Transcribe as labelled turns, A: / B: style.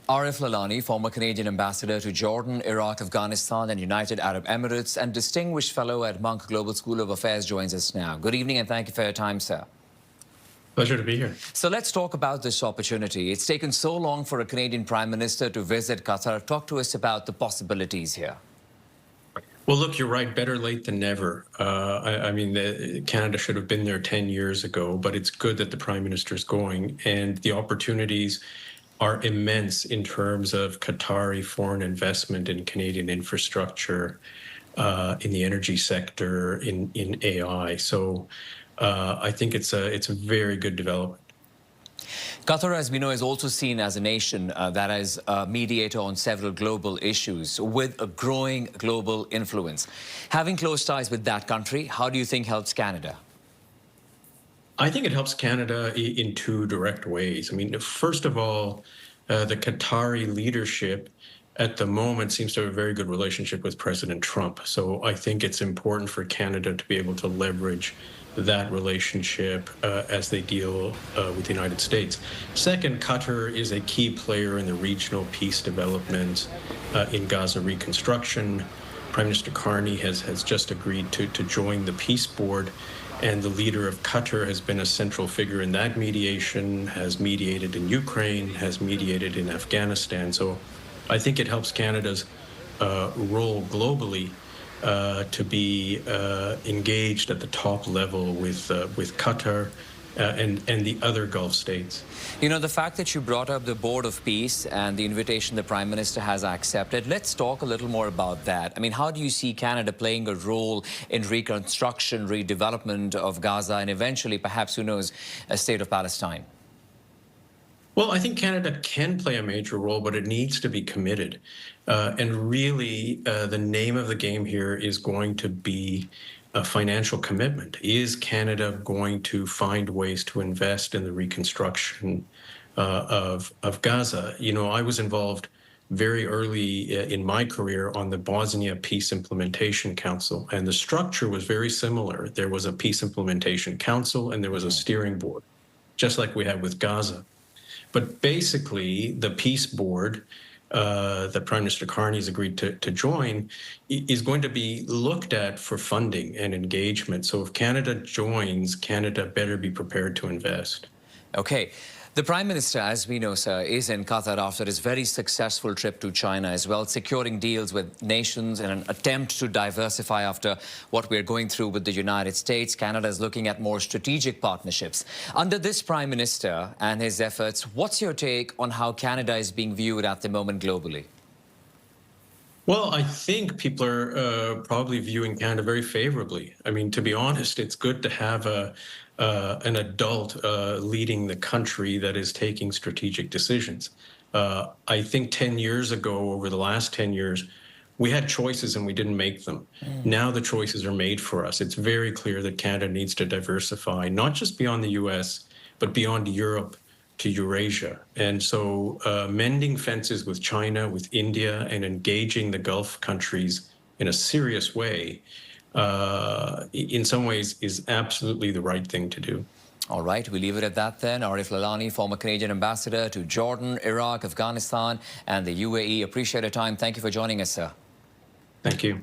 A: Arif Lalani, former Canadian ambassador to Jordan, Iraq, Afghanistan and United Arab Emirates and distinguished fellow at Monk Global School of Affairs, joins us now. Good evening and thank you for your time, sir.
B: Pleasure to be here.
A: So let's talk about this opportunity. It's taken so long for a Canadian Prime Minister to visit Qatar. Talk to us about the possibilities here.
B: Well, look, you're right. Better late than never. Canada should have been there 10 years ago, but it's good that the Prime Minister is going. And the opportunities are immense in terms of Qatari foreign investment in Canadian infrastructure, in the energy sector, in AI. So I think it's a very good development.
A: Qatar, as we know, is also seen as a nation that is a mediator on several global issues with a growing global influence. Having close ties with that country, how do you think helps Canada?
B: I think it helps Canada in two direct ways. I mean, first of all, the Qatari leadership at the moment seems to have a very good relationship with President Trump. So I think it's important for Canada to be able to leverage that relationship as they deal with the United States. Second, Qatar is a key player in the regional peace development in Gaza Reconstruction. Prime Minister Carney has just agreed to join the peace board, and the leader of Qatar has been a central figure in that mediation, has mediated in Ukraine, has mediated in Afghanistan. So I think it helps Canada's role globally to be engaged at the top level with Qatar and the other Gulf states.
A: You know, the fact that you brought up the Board of Peace and the invitation the Prime Minister has accepted, let's talk a little more about that. I mean, how do you see Canada playing a role in reconstruction, redevelopment of Gaza, and eventually, perhaps, who knows, a state of Palestine?
B: Well, I think Canada can play a major role, but it needs to be committed. And really, the name of the game here is going to be a financial commitment. Is Canada going to find ways to invest in the reconstruction of Gaza? You know, I was involved very early in my career on the Bosnia Peace Implementation Council, and the structure was very similar. There was a Peace Implementation Council and there was a steering board, just like we have with Gaza. But basically, the peace board that Prime Minister Carney has agreed to join is going to be looked at for funding and engagement. So if Canada joins, Canada better be prepared to invest.
A: Okay. The Prime Minister, as we know, sir, is in Qatar after his very successful trip to China as well, securing deals with nations in an attempt to diversify after what we're going through with the United States. Canada is looking at more strategic partnerships. Under this Prime Minister and his efforts, what's your take on how Canada is being viewed at the moment globally?
B: Well, I think people are probably viewing Canada very favorably. I mean, to be honest, it's good to have an adult leading the country that is taking strategic decisions. I think 10 years ago, over the last 10 years, we had choices and we didn't make them. Now the choices are made for us. It's very clear that Canada needs to diversify, not just beyond the US, but beyond Europe to Eurasia. And so mending fences with China, with India, and engaging the Gulf countries in a serious way, in some ways, is absolutely the right thing to do.
A: All right, we leave it at that then. Arif Lalani, former Canadian ambassador to Jordan, Iraq, Afghanistan, and the UAE. Appreciate your time. Thank you for joining us, sir.
B: Thank you.